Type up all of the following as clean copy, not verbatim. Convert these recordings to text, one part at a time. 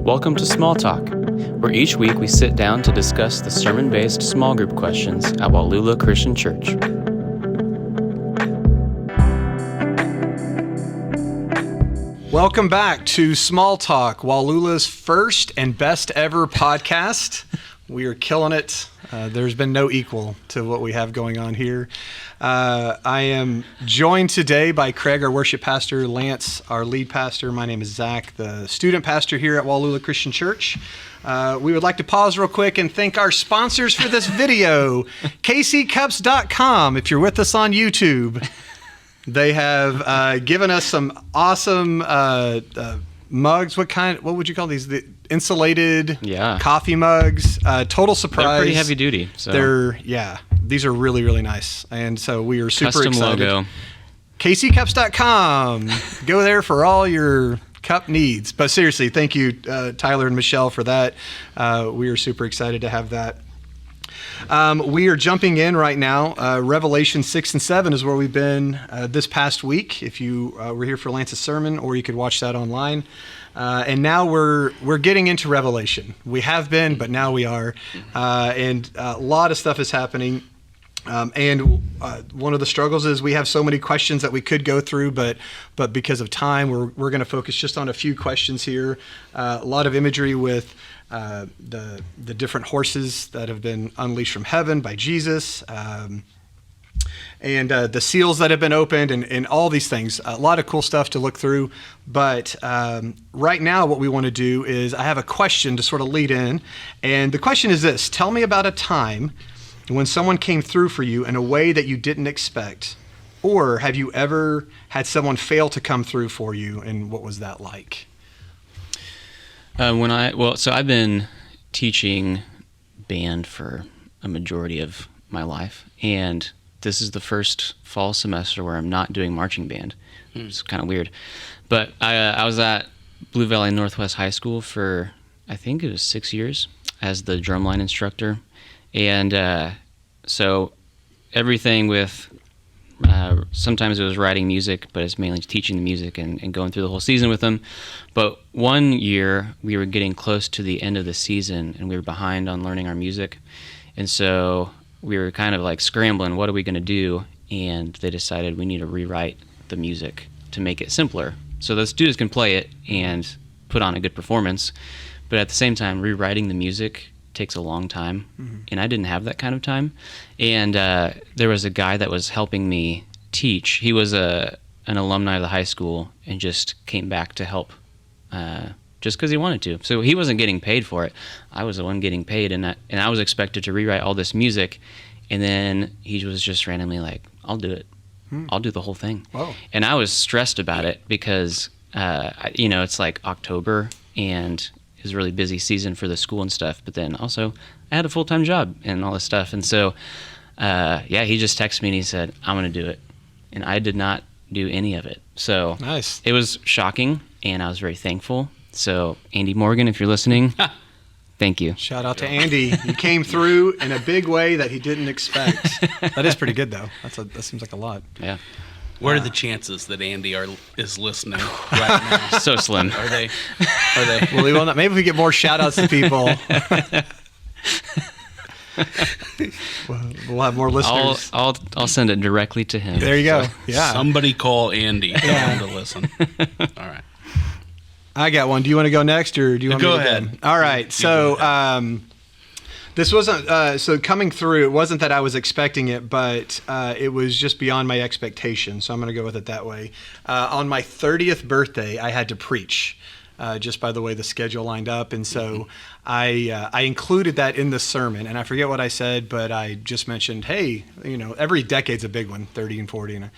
Welcome to Small Talk, where each week we sit down to discuss the sermon-based small group questions at Wallula Christian Church. Welcome back to Small Talk, Wallula's first and best ever podcast. We are killing it. There's been no equal to what we have going on here. I am joined today by Craig, our worship pastor, Lance, our lead pastor. My name is Zach, the student pastor here at Wallula Christian Church. We would like to pause real quick and thank our sponsors for this video, kccups.com. If you're with us on YouTube, they have given us some awesome mugs. What would you call these? The insulated coffee mugs. Total surprise. They're pretty heavy duty. So. These are really, really nice. And so we are super Custom excited. Logo. kccups.com. Go there for all your cup needs. But seriously, thank you, Tyler and Michelle, for that. We are super excited to have that. We are jumping in right now. Revelation 6 and 7 is where we've been this past week. If you were here for Lance's sermon, or you could watch that online. And now we're getting into Revelation. We have been, but now we are. And a lot of stuff is happening. And one of the struggles is we have so many questions that we could go through, but because of time, we're going to focus just on a few questions here. A lot of imagery with the different horses that have been unleashed from heaven by Jesus, and the seals that have been opened, and all these things. A lot of cool stuff to look through. But right now, what we want to do is I have a question to sort of lead in, and the question is this: tell me about a time when someone came through for you in a way that you didn't expect, or have you ever had someone fail to come through for you, and what was that like? So I've been teaching band for a majority of my life, and this is the first fall semester where I'm not doing marching band. It's kind of weird, but I was at Blue Valley Northwest High School for, I think it was 6 years as the drumline instructor. And so everything with, sometimes it was writing music, but it's mainly teaching the music and going through the whole season with them. But one year we were getting close to the end of the season and we were behind on learning our music. And so we were kind of like scrambling, what are we going to do? And they decided we need to rewrite the music to make it simpler so the students can play it and put on a good performance. But at the same time, rewriting the music takes a long time, and I didn't have that kind of time. And there was a guy that was helping me teach. He was an alumni of the high school and just came back to help just because he wanted to. So he wasn't getting paid for it. I was the one getting paid, and I was expected to rewrite all this music, and then he was just randomly like, I'll do it. I'll do the whole thing. Whoa. And I was stressed about it because, it's like October, and it was a really busy season for the school and stuff, but then also I had a full-time job and all this stuff. And so, he just texted me and he said, I'm going to do it. And I did not do any of it. So nice. It was shocking, and I was very thankful. So Andy Morgan, if you're listening, thank you. Shout out to Andy. You came through in a big way that he didn't expect. That is pretty good, though. That seems like a lot. Yeah. What are the chances that Andy is listening right now? So slim. Are they? Well, we will not. Maybe if we get more shout outs to people, we'll have more listeners. I'll send it directly to him. There you go. Yeah. Somebody call Andy. Tell him to listen. All right. I got one. Do you want to go next, or do you want me to go ahead? All right. So this wasn't so coming through. It wasn't that I was expecting it, but it was just beyond my expectations. So I'm going to go with it that way. On my 30th birthday, I had to preach. Just by the way the schedule lined up. And so I included that in the sermon. And I forget what I said, but I just mentioned, hey, every decade's a big one, 30 and 40. And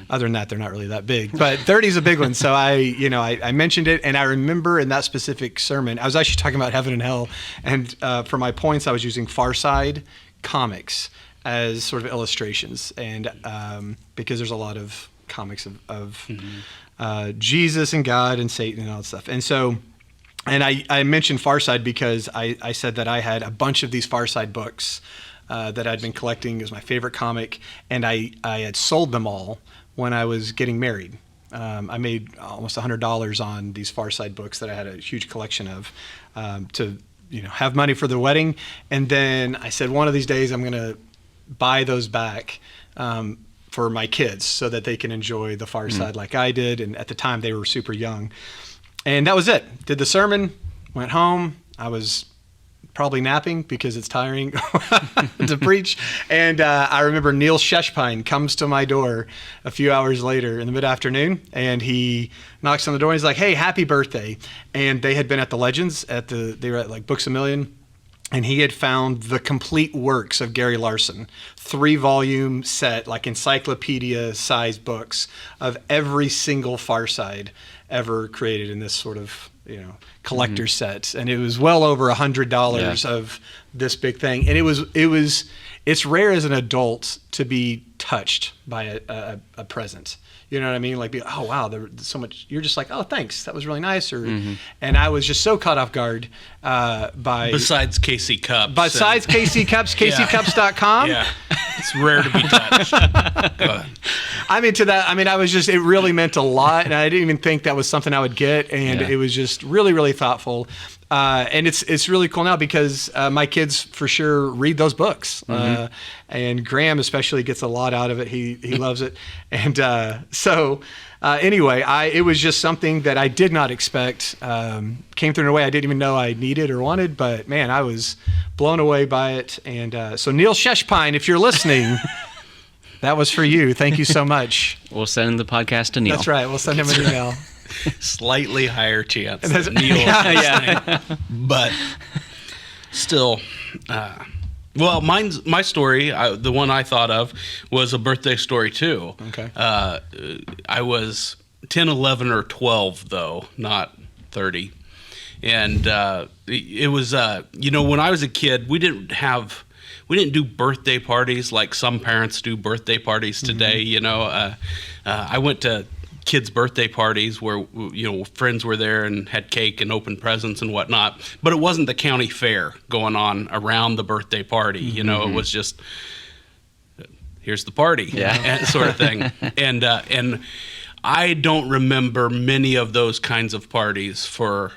other than that, they're not really that big. But 30 is a big one. So I mentioned it. And I remember in that specific sermon, I was actually talking about heaven and hell. And for my points, I was using Far Side comics as sort of illustrations. And because there's a lot of comics of Jesus and God and Satan and all that stuff. And so, and I mentioned Far Side because I said that I had a bunch of these Far Side books that I'd been collecting. It was my favorite comic, and I had sold them all when I was getting married. I made almost $100 on these Far Side books that I had a huge collection of, to have money for the wedding. And then I said, one of these days I'm going to buy those back for my kids so that they can enjoy the Far Side like I did. And at the time they were super young. And that was it. Did the sermon, went home. I was probably napping because it's tiring to preach. And I remember Neil Sheshpine comes to my door a few hours later in the mid-afternoon, and he knocks on the door and he's like, "Hey, happy birthday." And they had been at the Legends they were at like Books A Million. And he had found the complete works of Gary Larson, 3-volume set, like encyclopedia-sized books of every single Far Side ever created in this sort of collector set. And it was well over $100 of this big thing. And it's rare as an adult to be touched by a present. You know what I mean? Like, oh wow, there's so much. You're just like, oh thanks, that was really nice. And I was just so caught off guard by besides Casey Cups. Besides Casey Cups, CaseyCups.com. Yeah, it's rare to be touched. I was just, it really meant a lot, and I didn't even think that was something I would get, and it was just really, really thoughtful. And it's really cool now because my kids for sure read those books, and Graham especially gets a lot out of it. He loves it, and anyway, it was just something that I did not expect. Came through in a way I didn't even know I needed or wanted, but man, I was blown away by it. And so Neil Sheshpine, if you're listening, that was for you. Thank you so much. We'll send the podcast to Neil. That's right. We'll send him an email. Slightly higher chance than Neil listening. But still, well, my story, the one I thought of, was a birthday story too. Okay. I was 10, 11, or 12 though, not 30. And it was, when I was a kid, we didn't do birthday parties like some parents do birthday parties today. I went to kids' birthday parties where friends were there and had cake and open presents and whatnot, but it wasn't the county fair going on around the birthday party. It was just, here's the party, sort of thing. And I don't remember many of those kinds of parties for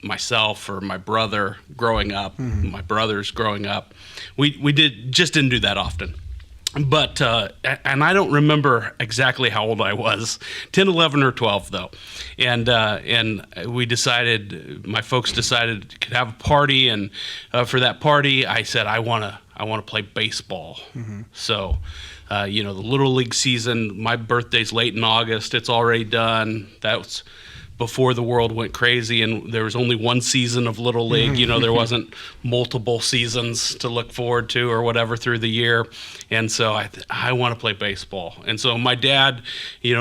myself or my brother growing up, my brothers growing up. We didn't do that often. But, and I don't remember exactly how old I was, 10, 11, or 12 though. And my folks decided to have a party. And for that party, I said, I want to play baseball. So, the Little League season, my birthday's late in August. It's already done. That's before the world went crazy and there was only one season of Little League. There wasn't multiple seasons to look forward to or whatever through the year. And so I want to play baseball. And so my dad, he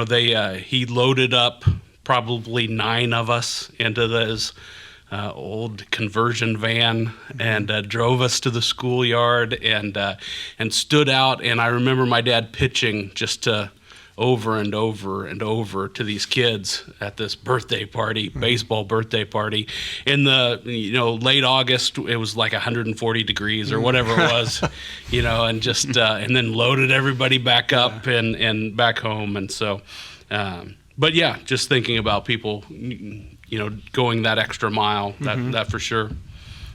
loaded up probably 9 of us into this old conversion van and drove us to the schoolyard and stood out. And I remember my dad pitching just to over and over and over to these kids at this birthday party, baseball birthday party. In the late August, it was like 140 degrees or whatever it was, and just and then loaded everybody back up and back home. And so, but yeah, just thinking about people, going that extra mile, that for sure.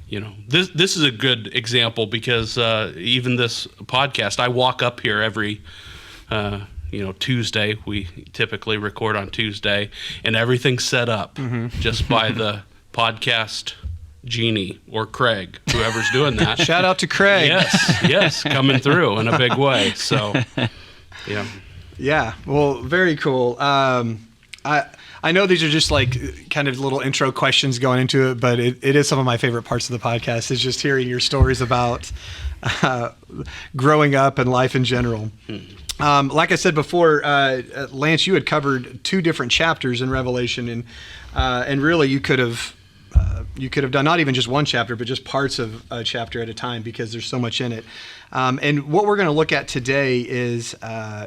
This is a good example because even this podcast, I walk up here every Tuesday. We typically record on Tuesday, and everything's set up just by the podcast genie or Craig, whoever's doing that. Shout out to Craig. Yes, coming through in a big way. So, yeah. Yeah, well, very cool. I know these are just like kind of little intro questions going into it, but it is some of my favorite parts of the podcast is just hearing your stories about growing up and life in general. Like I said before, Lance, you had covered 2 different chapters in Revelation, and really you could have done not even just one chapter, but just parts of a chapter at a time because there's so much in it. And what we're going to look at today is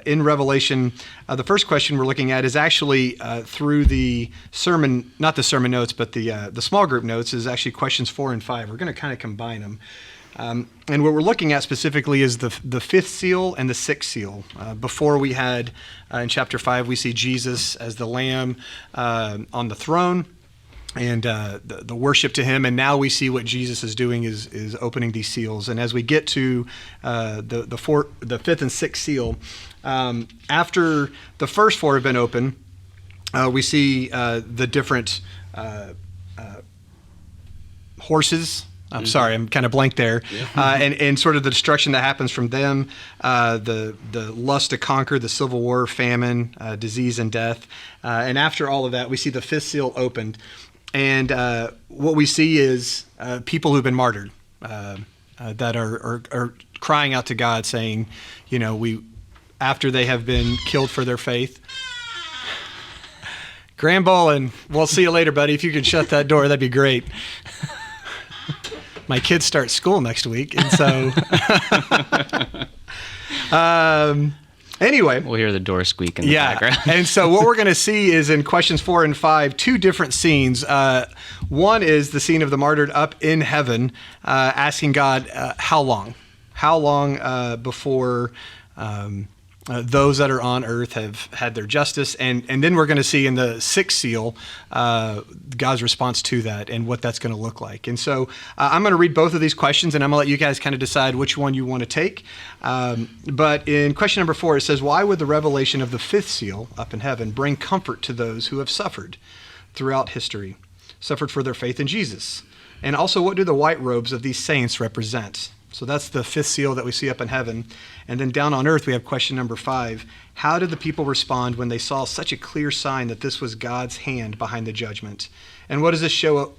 in Revelation. The first question we're looking at is actually through the sermon, not the sermon notes, but the small group notes is actually questions 4 and 5. We're going to kind of combine them. And what we're looking at specifically is the fifth seal and the sixth seal. Before we had, in chapter 5, we see Jesus as the Lamb on the throne and the worship to him. And now we see what Jesus is doing is opening these seals. And as we get to the fifth and sixth seal, after the first four have been opened, we see the different horses. I'm sorry, I'm kind of blank there. Yeah. And sort of the destruction that happens from them, the lust to conquer, the civil war, famine, disease, and death. And after all of that, we see the fifth seal opened. And what we see is people who've been martyred that are crying out to God saying, after they have been killed for their faith, Graham Bolin, we'll see you later, buddy. If you could shut that door, that'd be great. My kids start school next week, and so anyway, we'll hear the door squeak in the background. And so what we're going to see is in questions 4 and 5, two different scenes. One is the scene of the martyred up in heaven, asking God, how long before those that are on earth have had their justice. And then we're going to see in the sixth seal God's response to that and what that's going to look like. And so I'm going to read both of these questions, and I'm going to let you guys kind of decide which one you want to take. But in question number 4, it says, why would the revelation of the fifth seal up in heaven bring comfort to those who have suffered throughout history, suffered for their faith in Jesus? And also, what do the white robes of these saints represent? So that's the fifth seal that we see up in heaven. And then down on earth, we have question number 5. How did the people respond when they saw such a clear sign that this was God's hand behind the judgment? And what does this show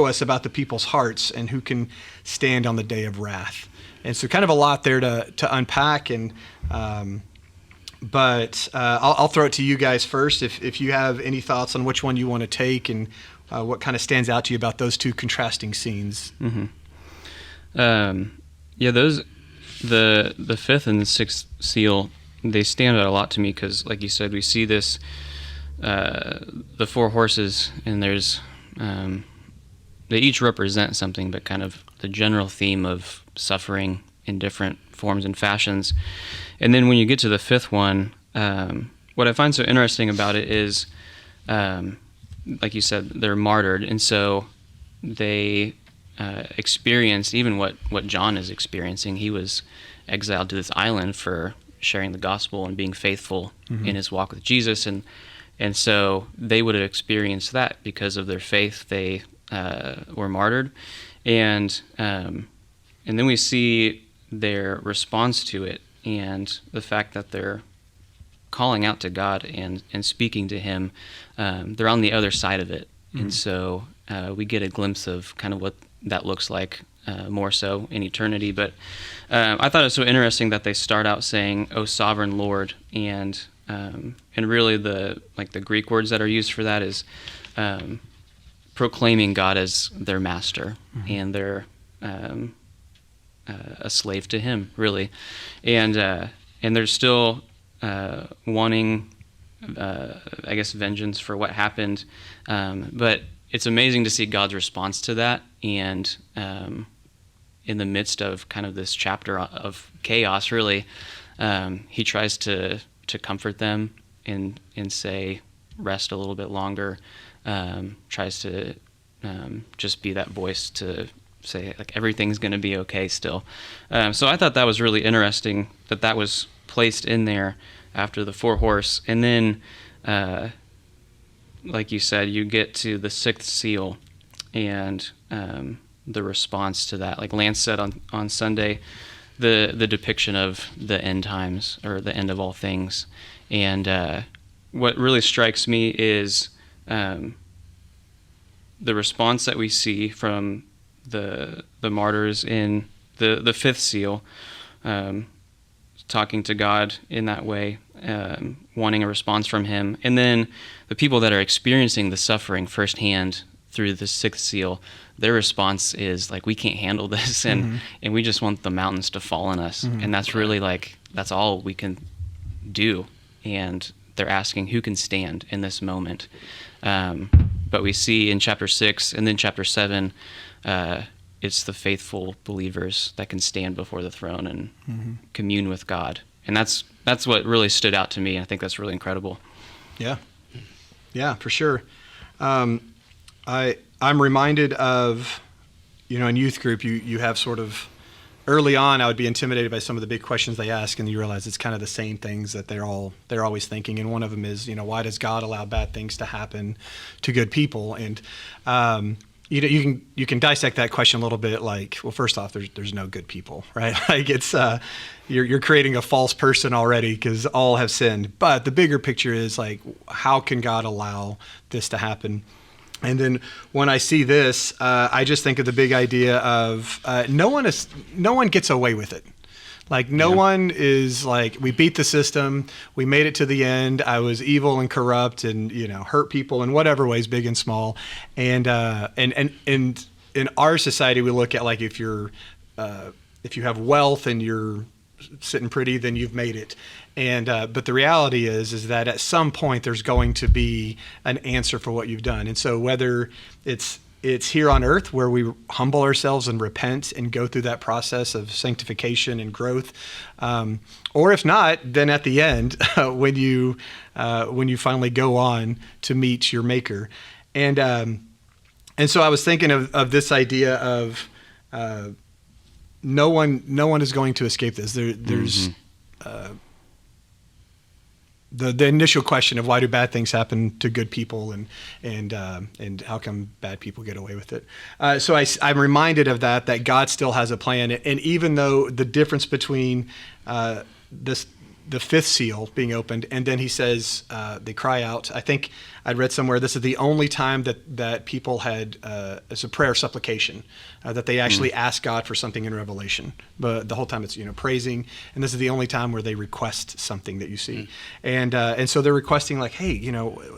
us about the people's hearts and who can stand on the day of wrath? And so kind of a lot there to unpack. And but I'll throw it to you guys first. If you have any thoughts on which one you want to take and what kind of stands out to you about those two contrasting scenes. Mm-hmm. The fifth and the sixth seal, they stand out a lot to me because, like you said, we see this, the four horses, and there's, they each represent something, but kind of the general theme of suffering in different forms and fashions. And then when you get to the fifth one, what I find so interesting about it is, like you said, they're martyred, and so they experienced even what John is experiencing. He was exiled to this island for sharing the gospel and being faithful in his walk with Jesus, and so they would have experienced that because of their faith. They were martyred, and then we see their response to it and the fact that they're calling out to God and speaking to Him. They're on the other side of it, and so we get a glimpse of kind of what that looks like more so in eternity. But I thought it was so interesting that they start out saying, "O Sovereign Lord," and really the Greek words that are used for that is proclaiming God as their master, and they're a slave to Him, really, and they're still wanting, I guess, vengeance for what happened, but it's amazing to see God's response to that, and in the midst of kind of this chapter of chaos, really, He tries to comfort them and say, rest a little bit longer, tries to just be that voice to say, like, everything's going to be okay still. So I thought that was really interesting that was placed in there after the four horse. And then, like you said, you get to the sixth seal and the response to that. Like Lance said on Sunday, the depiction of the end times, or the end of all things. And what really strikes me is the response that we see from the martyrs in the fifth seal, talking to God in that way, wanting a response from Him. And then the people that are experiencing the suffering firsthand through the sixth seal, their response is like, we can't handle this, and we just want the mountains to fall on us. And that's really that's all we can do. And they're asking, who can stand in this moment? But we see in chapter 6 and then chapter 7, it's the faithful believers that can stand before the throne and commune with God. And that's what really stood out to me. I think that's really incredible. Yeah. Yeah, for sure. I'm reminded of, in youth group, you have sort of, early on, I would be intimidated by some of the big questions they ask, and you realize it's kind of the same things that they're always thinking. And one of them is, why does God allow bad things to happen to good people? And you can dissect that question a little bit. Like, well, first off, there's no good people, right? Like it's you're creating a false person already because all have sinned. But the bigger picture is like, how can God allow this to happen? And then when I see this, I just think of the big idea of no one gets away with it. Like no one is like, we beat the system, we made it to the end. I was evil and corrupt and hurt people in whatever ways, big and small. And in our society, we look at like if you have wealth and you're sitting pretty, then you've made it. And but the reality is that at some point there's going to be an answer for what you've done. And so whether it's here on earth where we humble ourselves and repent and go through that process of sanctification and growth, or if not, then at the end when you finally go on to meet your Maker. And so I was thinking of this idea of no one is going to escape this. There's the initial question of why do bad things happen to good people and how come bad people get away with it. So I'm reminded of that God still has a plan. And even though the difference between the fifth seal being opened, and then he says they cry out. I think I'd read somewhere this is the only time that people had as a prayer supplication that they actually ask God for something in Revelation. But the whole time it's praising, and this is the only time where they request something that you see. And so they're requesting like, hey,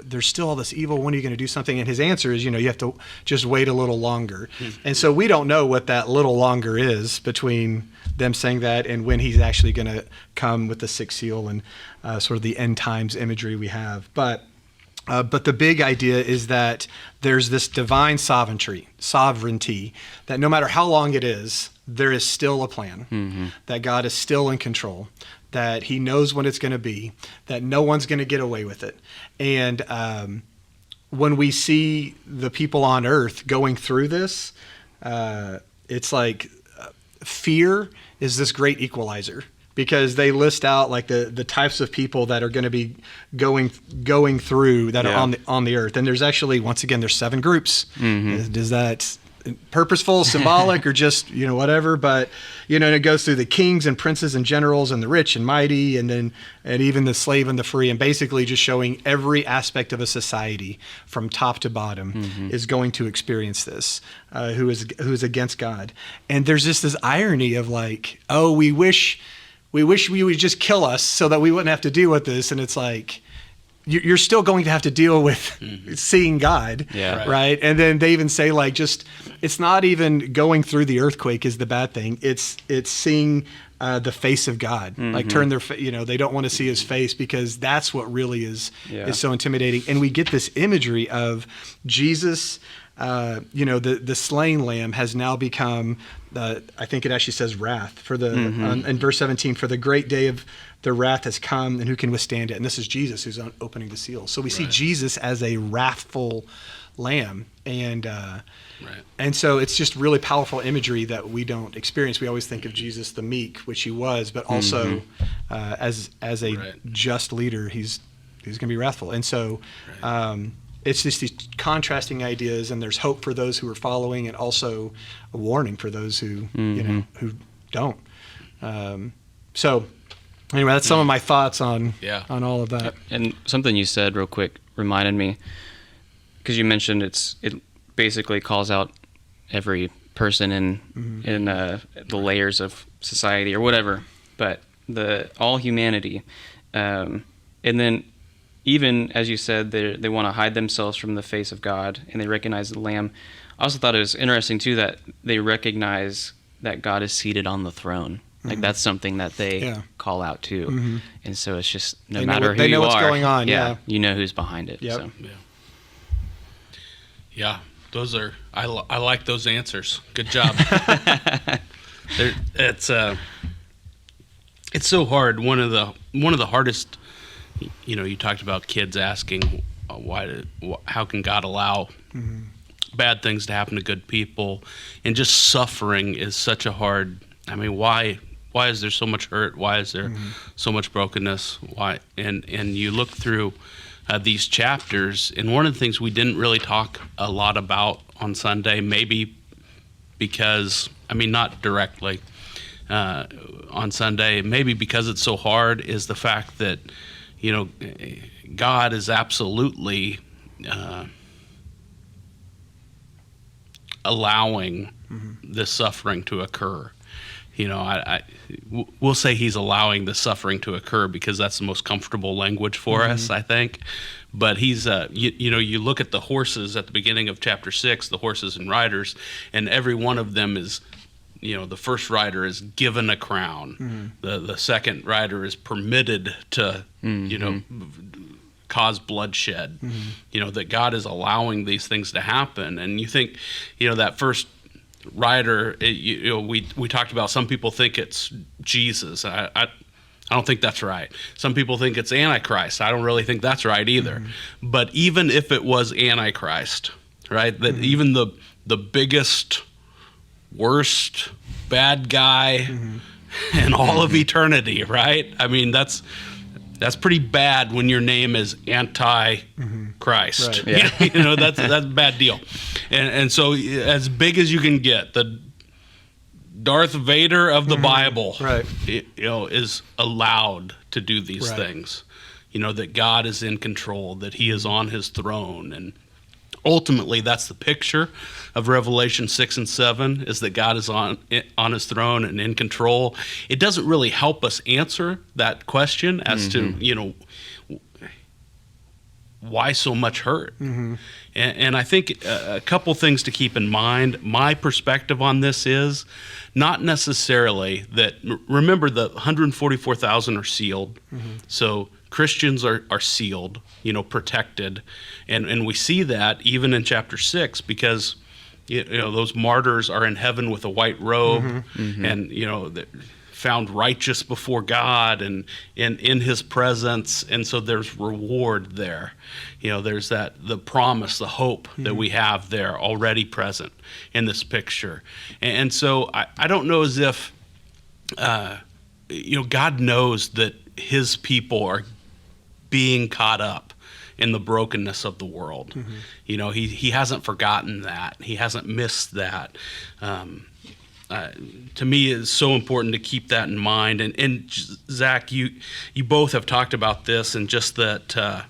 there's still all this evil. When are you going to do something? And his answer is, you have to just wait a little longer. And so we don't know what that little longer is between them saying that and when he's actually going to come with the sixth seal and sort of the end times imagery we have. But the big idea is that there's this divine sovereignty that no matter how long it is, there is still a plan, that God is still in control, that he knows when it's going to be, that no one's going to get away with it. And when we see the people on earth going through this, it's like fear is this great equalizer, because they list out like the types of people that are going to be going through that are on the earth. And there's actually, once again, there's 7 groups. Is that purposeful, symbolic, or just whatever? But and it goes through the kings and princes and generals and the rich and mighty, and even the slave and the free, and basically just showing every aspect of a society from top to bottom is going to experience this, who is against God. And there's just this irony of like, oh, we wish we would just kill us so that we wouldn't have to deal with this. And it's like, you're still going to have to deal with seeing God, right? And then they even say like, it's not even going through the earthquake is the bad thing. It's seeing the face of God, like turn their, they don't want to see his face, because that's what really is so intimidating. And we get this imagery of Jesus, the slain lamb has now become, I think it actually says wrath for the, in verse 17, for the great day of the wrath has come, and who can withstand it? And this is Jesus who's opening the seal. So we see Jesus as a wrathful lamb. And so it's just really powerful imagery that we don't experience. We always think of Jesus the meek, which he was, but also as a just leader, he's going to be wrathful. And so it's just these contrasting ideas, and there's hope for those who are following, and also a warning for those who who don't. So anyway, that's some of my thoughts on all of that. And something you said real quick reminded me, because you mentioned it basically calls out every person in the layers of society or whatever, but all humanity, and then even as you said, they want to hide themselves from the face of God, and they recognize the Lamb. I also thought it was interesting too that they recognize that God is seated on the throne. Like that's something that they call out too, and so it's just no matter who you are, they know what's going on. you know who's behind it. Yep. So. Yeah. Those are I like those answers. Good job. It's so hard. One of the hardest. You talked about kids asking how can God allow bad things to happen to good people, and just suffering is such a hard. I mean, why is there so much hurt? Why is there so much brokenness? Why? And you look through these chapters, and one of the things we didn't really talk a lot about on Sunday, maybe because, not directly on Sunday, maybe because it's so hard, is the fact that, God is absolutely allowing this suffering to occur. We'll say he's allowing the suffering to occur because that's the most comfortable language for us, I think. But he's, you look at the horses at the beginning of chapter 6, the horses and riders, and every one of them is, the first rider is given a crown. The second rider is permitted to, cause bloodshed. That God is allowing these things to happen. And you think, that first rider, we talked about, some people think it's Jesus. I don't think that's right. Some people think it's Antichrist. I don't really think that's right either. But even if it was Antichrist, right, that even the biggest, worst bad guy in all of eternity, right? I mean, that's pretty bad when your name is Antichrist. Right. Yeah. That's a bad deal. And so as big as you can get, the Darth Vader of the Bible, right, is allowed to do these things. That God is in control, that he is on his throne. And ultimately, that's the picture of Revelation 6 and 7, is that God is on his throne and in control. It doesn't really help us answer that question as to, why so much hurt. And I think a couple things to keep in mind. My perspective on this is not necessarily that, remember, the 144,000 are sealed. So Christians are sealed, protected. And we see that even in chapter 6, because those martyrs are in heaven with a white robe, and found righteous before God and in his presence. And so there's reward there. There's the promise, the hope that we have there already present in this picture. And so I don't know as if, God knows that his people are being caught up in the brokenness of the world. He hasn't forgotten that. He hasn't missed that. To me, it's so important to keep that in mind. And Zach, you both have talked about this, and just that,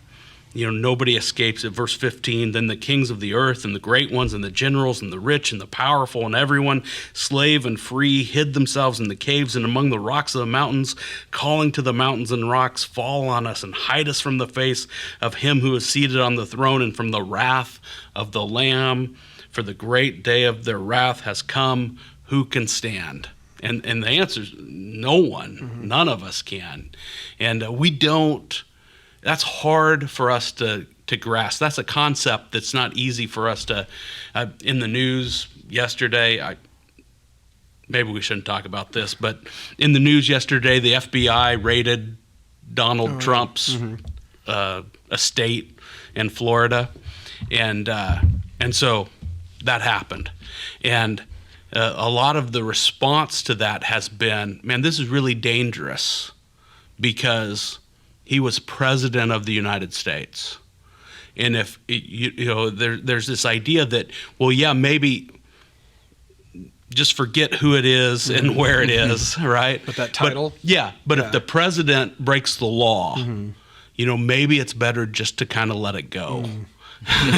nobody escapes it. Verse 15, then the kings of the earth and the great ones and the generals and the rich and the powerful and everyone, slave and free, hid themselves in the caves and among the rocks of the mountains, calling to the mountains and rocks, fall on us and hide us from the face of him who is seated on the throne and from the wrath of the Lamb. For the great day of their wrath has come. Who can stand? And the answer is no one. None of us can. And we don't. That's hard for us to grasp. That's a concept that's not easy for us to. In the news yesterday, maybe we shouldn't talk about this, but in the news yesterday, the FBI raided Donald Trump's estate in Florida, and so that happened, and a lot of the response to that has been, man, this is really dangerous because he was president of the United States. And if, there's this idea that, well, yeah, maybe just forget who it is and where it is, right? But that title? But if the president breaks the law, maybe it's better just to kind of let it go.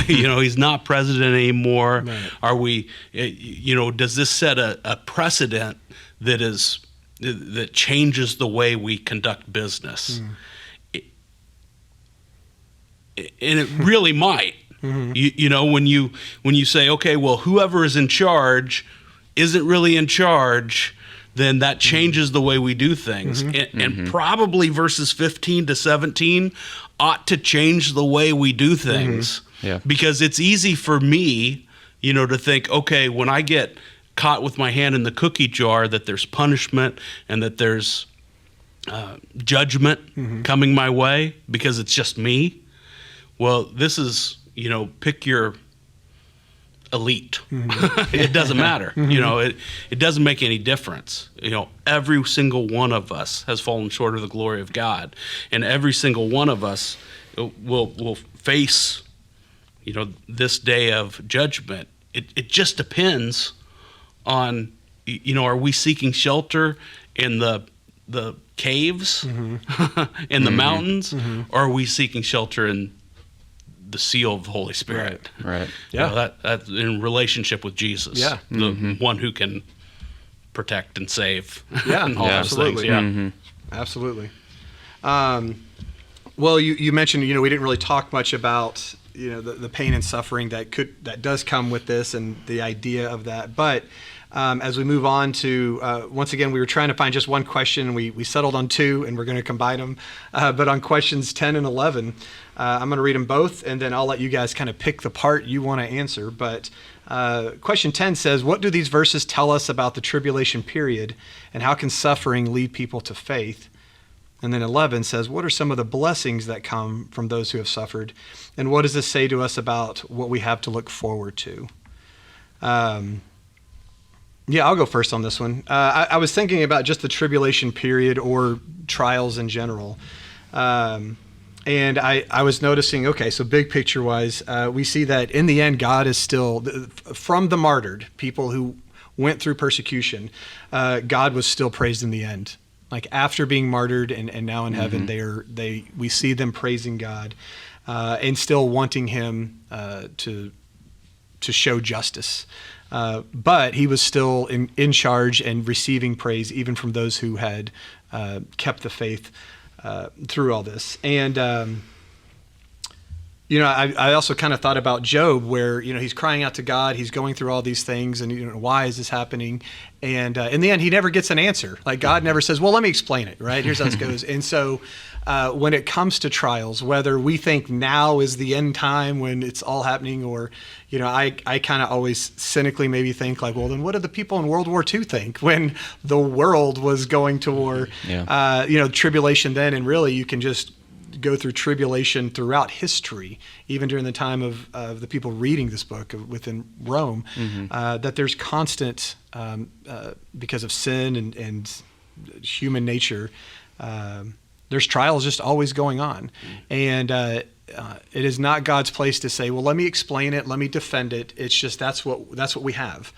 He's not president anymore. Right. Are we, does this set a precedent that changes the way we conduct business? And it really might. When you say, okay, well, whoever is in charge isn't really in charge, then that changes the way we do things. And probably verses 15 to 17 ought to change the way we do things. Yeah. Because it's easy for me to think, okay, when I get caught with my hand in the cookie jar, that there's punishment and that there's judgment coming my way because it's just me. Well, this is, pick your elite. It doesn't matter. It doesn't make any difference. Every single one of us has fallen short of the glory of God, and every single one of us will face, this day of judgment. It just depends on, are we seeking shelter in the caves in the mountains, or are we seeking shelter in the seal of the Holy Spirit? Right. Yeah. That's in relationship with Jesus. Yeah. The one who can protect and save. Yeah. And all those Absolutely. things. Yeah. Absolutely. Well, you mentioned, we didn't really talk much about, the pain and suffering that does come with this and the idea of that. But as we move on to, once again, we were trying to find just one question, and we settled on two, and we're going to combine them. But on questions 10 and 11, I'm going to read them both, and then I'll let you guys kind of pick the part you want to answer. But question 10 says, what do these verses tell us about the tribulation period, and how can suffering lead people to faith? And then 11 says, what are some of the blessings that come from those who have suffered? And what does this say to us about what we have to look forward to? Yeah, I'll go first on this one. I was thinking about just the tribulation period or trials in general. And I was noticing, okay, so big picture wise, we see that in the end, God is still, from the martyred, people who went through persecution, God was still praised in the end. Like after being martyred and now in heaven, we see them praising God and still wanting him to show justice. But he was still in charge and receiving praise even from those who had kept the faith through all this. And, I also kind of thought about Job, where, he's crying out to God, he's going through all these things, and, why is this happening? And in the end, he never gets an answer. Like God never says, well, let me explain it, right? Here's how this goes. And so when it comes to trials, whether we think now is the end time when it's all happening, or, I kind of always cynically maybe think like, well, then what did the people in World War II think when the world was going to war? Yeah. Tribulation then, and really you can just go through tribulation throughout history, even during the time of the people reading this book within Rome, that there's constant, because of sin and human nature, there's trials just always going on. And it is not God's place to say, well, let me explain it, let me defend it. It's just that's what we have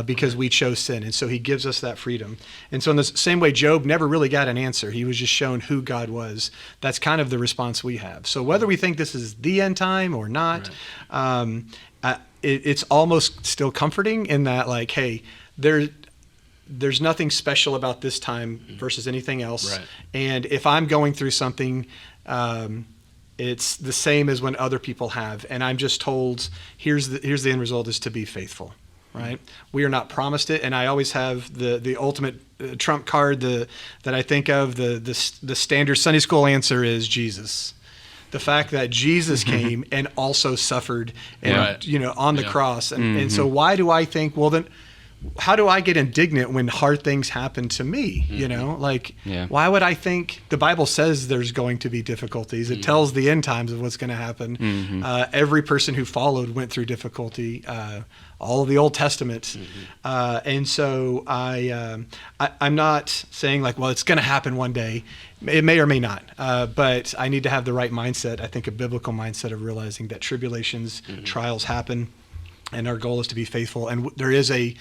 because we chose sin. And so he gives us that freedom. And so in the same way, Job never really got an answer. He was just shown who God was. That's kind of the response we have. So whether we think this is the end time or not, it's almost still comforting in that, like, hey, there's nothing special about this time versus anything else. Right. And if I'm going through something, it's the same as when other people have. And I'm just told, here's the end result is to be faithful, right? We are not promised it. And I always have the ultimate trump card that I think of, the standard Sunday school answer is Jesus. The fact that Jesus came and also suffered and, on the cross. And so why do I think, well, then, how do I get indignant when hard things happen to me? Why would I think the Bible says there's going to be difficulties? It tells the end times of what's going to happen. Every person who followed went through difficulty, all of the Old Testament. And so I'm not saying like, well, it's going to happen one day. It may or may not, but I need to have the right mindset. I think a biblical mindset of realizing that tribulations, trials happen, and our goal is to be faithful. And there is a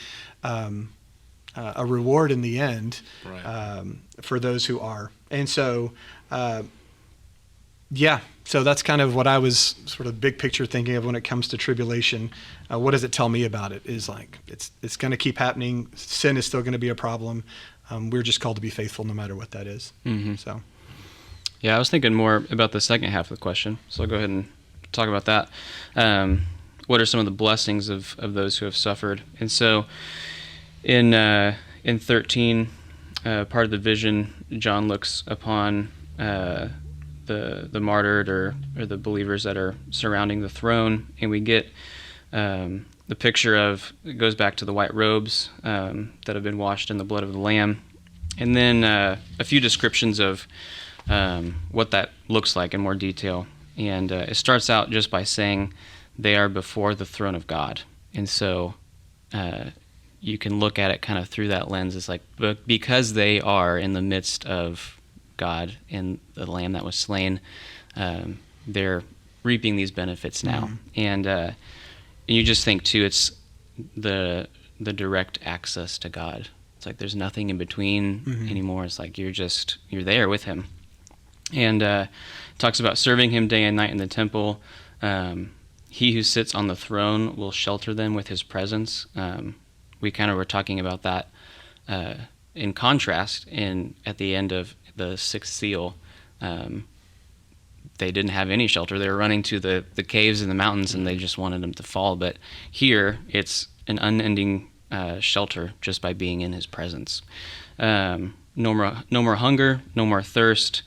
reward in the end for those who are. And so, so that's kind of what I was sort of big picture thinking of when it comes to tribulation. What does it tell me about it? Is like, it's going to keep happening. Sin is still going to be a problem. We're just called to be faithful no matter what that is. So, yeah, I was thinking more about the second half of the question. So I'll go ahead and talk about that. What are some of the blessings of those who have suffered? And so in 13, part of the vision, John looks upon the martyred or the believers that are surrounding the throne, and we get The picture of it goes back to the white robes that have been washed in the blood of the Lamb, and then a few descriptions of what that looks like in more detail. And it starts out just by saying they are before the throne of God, and so you can look at it kind of through that lens. It's like, because they are in the midst of God and the Lamb that was slain, they're reaping these benefits now. And you just think too, it's the direct access to God. It's like there's nothing in between anymore. It's like you're there with Him. And talks about serving Him day and night in the temple. He who sits on the throne will shelter them with His presence. We kind of were talking about that in contrast at the end of the sixth seal. They didn't have any shelter. They were running to the caves and the mountains, and they just wanted them to fall. But here, it's an unending shelter just by being in His presence. No more hunger, no more thirst.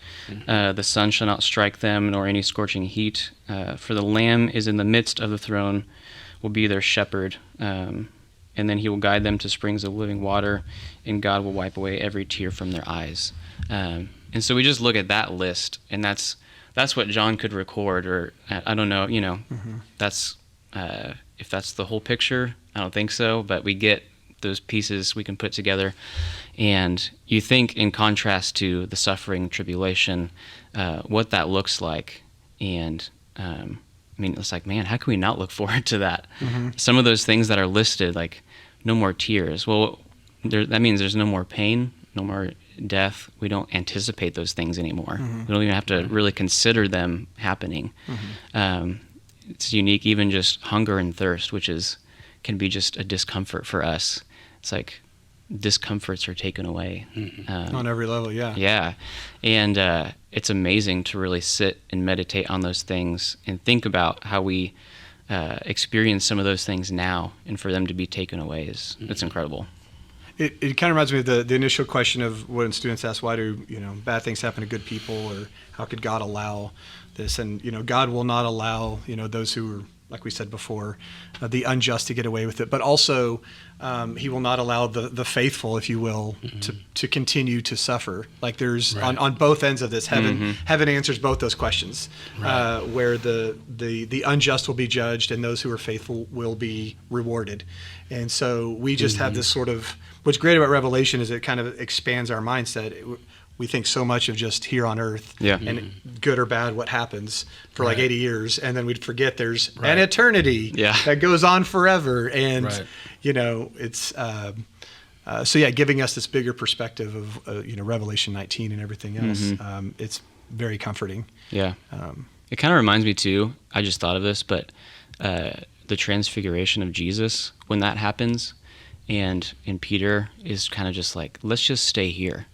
The sun shall not strike them, nor any scorching heat. For the Lamb is in the midst of the throne, will be their shepherd. And then He will guide them to springs of living water, and God will wipe away every tear from their eyes. And so we just look at that list, and that's what John could record, or I don't know, that's if that's the whole picture, I don't think so, but we get those pieces we can put together. And you think, in contrast to the suffering tribulation, what that looks like. And it's like, man, how can we not look forward to that? Some of those things that are listed, like no more tears. Well, that means there's no more pain, no more death. We don't anticipate those things anymore. We don't even have to really consider them happening. It's unique, even just hunger and thirst, which can be just a discomfort for us. It's like discomforts are taken away. On every level, yeah. Yeah. And it's amazing to really sit and meditate on those things and think about how we experience some of those things now, and for them to be taken away it's incredible. It kind of reminds me of the initial question of when students ask, why do bad things happen to good people, or how could God allow this? And God will not allow those who are, like we said before, the unjust to get away with it, but also He will not allow the faithful, if you will, to continue to suffer. Like there's on both ends of this, heaven answers both those questions, where the unjust will be judged and those who are faithful will be rewarded. And so we just have this sort of, what's great about Revelation is it kind of expands our mindset. We think so much of just here on earth, and good or bad, what happens for like 80 years, and then we'd forget there's an eternity that goes on forever, and it's giving us this bigger perspective of Revelation 19 and everything else. It's very comforting. Yeah, it kind of reminds me too. I just thought of this, but the transfiguration of Jesus, when that happens, and Peter is kind of just like, let's just stay here.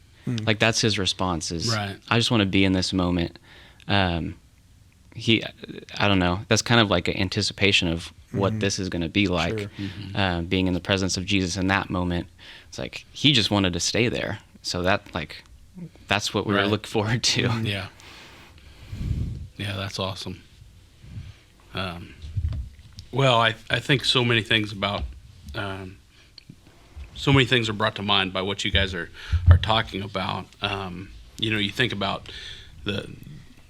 Like that's his response is, I just want to be in this moment. I don't know. That's kind of like an anticipation of what this is going to be like, being in the presence of Jesus in that moment. It's like he just wanted to stay there. So that's what we were looking forward to. Yeah, that's awesome. Well, I think so many things about. So many things are brought to mind by what you guys are talking about. You think about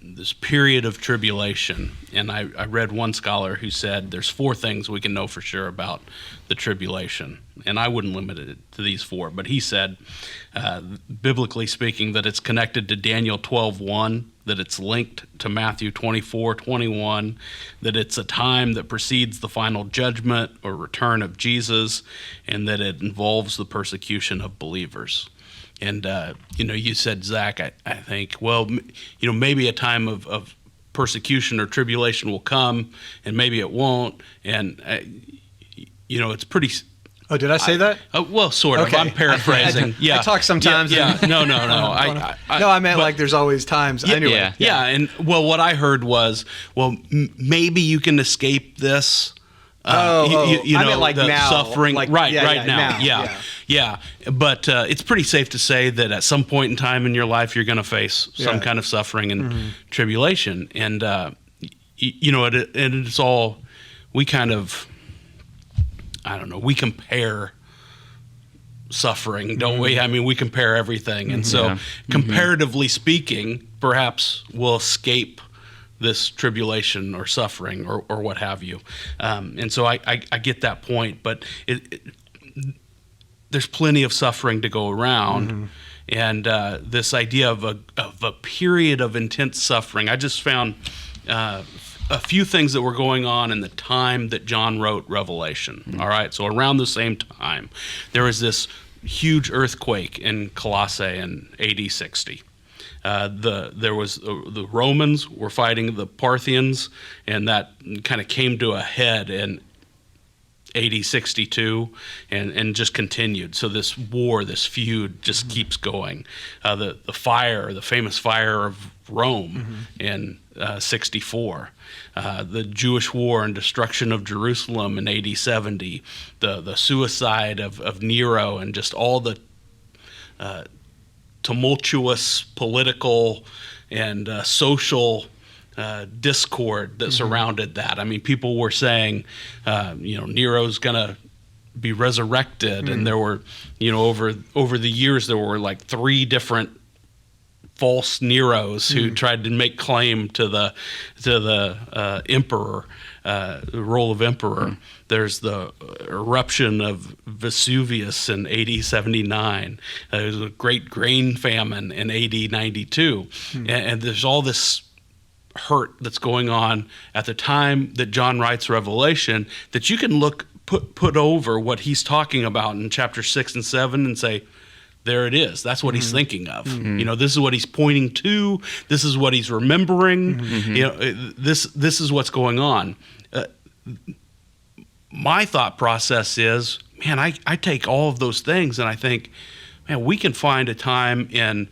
this period of tribulation, and I read one scholar who said there's 4 things we can know for sure about the tribulation, and I wouldn't limit it to these 4, but he said, biblically speaking, that it's connected to Daniel 12:1, that it's linked to Matthew 24:21, that it's a time that precedes the final judgment or return of Jesus, and that it involves the persecution of believers. And, you said, Zach, I think, maybe a time of persecution or tribulation will come, and maybe it won't. And, it's pretty... Oh, did I say that? Well, sort of. Okay. I'm paraphrasing. I talk sometimes. Yeah. No. I meant like there's always times. Anyway. Yeah. And, what I heard was, maybe you can escape this. I meant like the now. Suffering. Like, right now. Yeah. But it's pretty safe to say that at some point in time in your life, you're going to face some kind of suffering and tribulation. And, it's all, we kind of I don't know, we compare suffering, don't we? I mean, we compare everything. And so comparatively speaking, perhaps we'll escape this tribulation or suffering or what have you. And so I get that point, but there's plenty of suffering to go around. And this idea of a period of intense suffering, I just found a few things that were going on in the time that John wrote Revelation. All right, so around the same time, there was this huge earthquake in Colossae in AD 60. The Romans were fighting the Parthians, and that kind of came to a head in AD 62 and just continued. So this war, this feud just keeps going. The famous fire of Rome in 64, the Jewish war and destruction of Jerusalem in AD 70, the suicide of Nero, and just all the tumultuous political and social discord that surrounded that. I mean, people were saying, Nero's gonna be resurrected, and there were, over the years, there were like 3 different false Neros who tried to make claim to the emperor, the role of emperor. There's the eruption of Vesuvius in AD 79. There's a great grain famine in AD 92, and there's all this hurt that's going on at the time that John writes Revelation that you can put over what he's talking about in chapter 6 and 7 and say, there it is. That's what he's thinking of. This is what he's pointing to. This is what he's remembering. This is what's going on. My thought process is, man, I take all of those things and I think, man, we can find a time in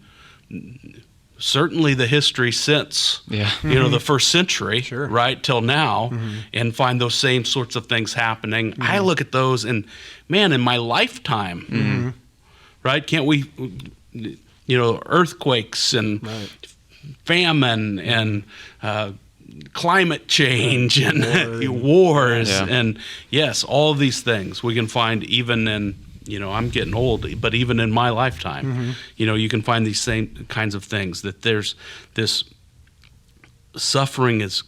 certainly the history since, the first century, right, till now, and find those same sorts of things happening. I look at those and, man, in my lifetime, right, can't we, earthquakes and famine and climate change and wars and, yes, all of these things we can find even in, I'm getting old, but even in my lifetime, you can find these same kinds of things, that there's this suffering is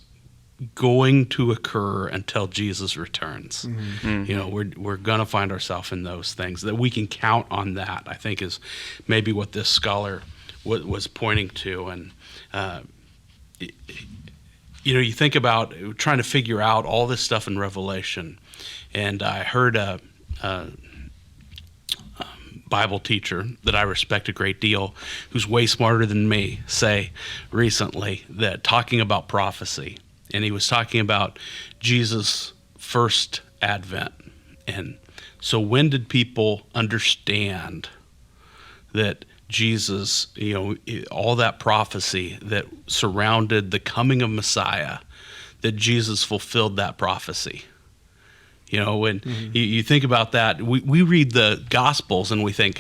going to occur until Jesus returns. We're going to find ourselves in those things, that we can count on that, I think is maybe what this scholar was pointing to. And, you think about trying to figure out all this stuff in Revelation. And I heard a Bible teacher that I respect a great deal, who's way smarter than me, say recently that talking about prophecy, and he was talking about Jesus' first advent. And so when did people understand that Jesus, all that prophecy that surrounded the coming of Messiah, that Jesus fulfilled that prophecy? When you think about that, we read the Gospels and we think,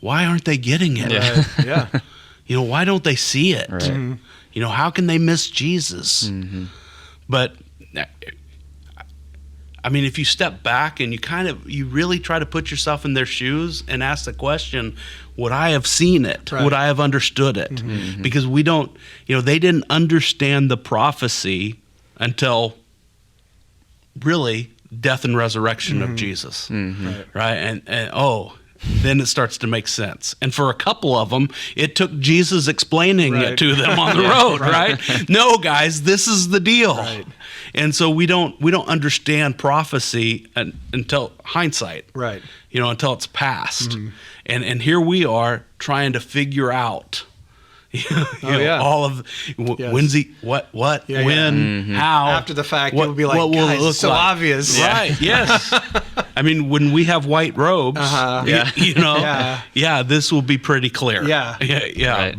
why aren't they getting it? Why don't they see it? Right. How can they miss Jesus? But I mean, if you step back and you really try to put yourself in their shoes and ask the question, would I have seen it? Would I have understood it? Because we don't, they didn't understand the prophecy until really death and resurrection of Jesus, right? And then it starts to make sense. And for a couple of them, it took Jesus explaining it to them on the road, right? No, guys, this is the deal. Right. And so we don't understand prophecy until hindsight, right? Until it's past. And here we are trying to figure out all of when's he, what, when, how. After the fact, you'll be like, what will it look so like? Obvious. Right, yes. I mean, when we have white robes, this will be pretty clear. Right.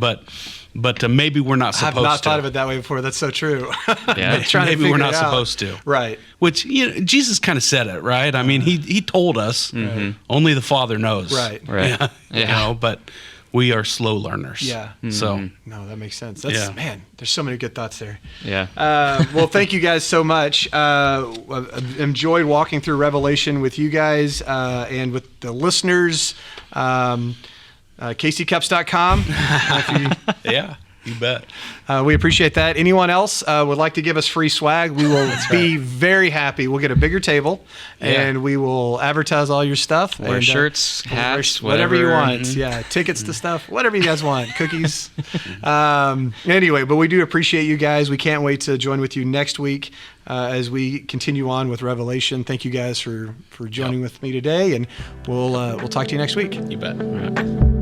But maybe we're not supposed to. I've not thought of it that way before. That's so true. Maybe we're not supposed to. Right. Which, Jesus kind of said it, right? I mean, he told us, only the Father knows. Right. Right. But we are slow learners. Yeah. So No, that makes sense. That's man. There's so many good thoughts there. Yeah. Well, thank you guys so much. I've enjoyed walking through Revelation with you guys and with the listeners. KCCups.com. yeah, you bet. We appreciate that. Anyone else would like to give us free swag? We will be very happy. We'll get a bigger table, and we will advertise all your stuff. Wear and, shirts, hats, whatever you want. Mm-hmm. Yeah, tickets to stuff, whatever you guys want. Cookies. Anyway, but we do appreciate you guys. We can't wait to join with you next week as we continue on with Revelation. Thank you guys for joining with me today, and we'll talk to you next week. You bet. All right.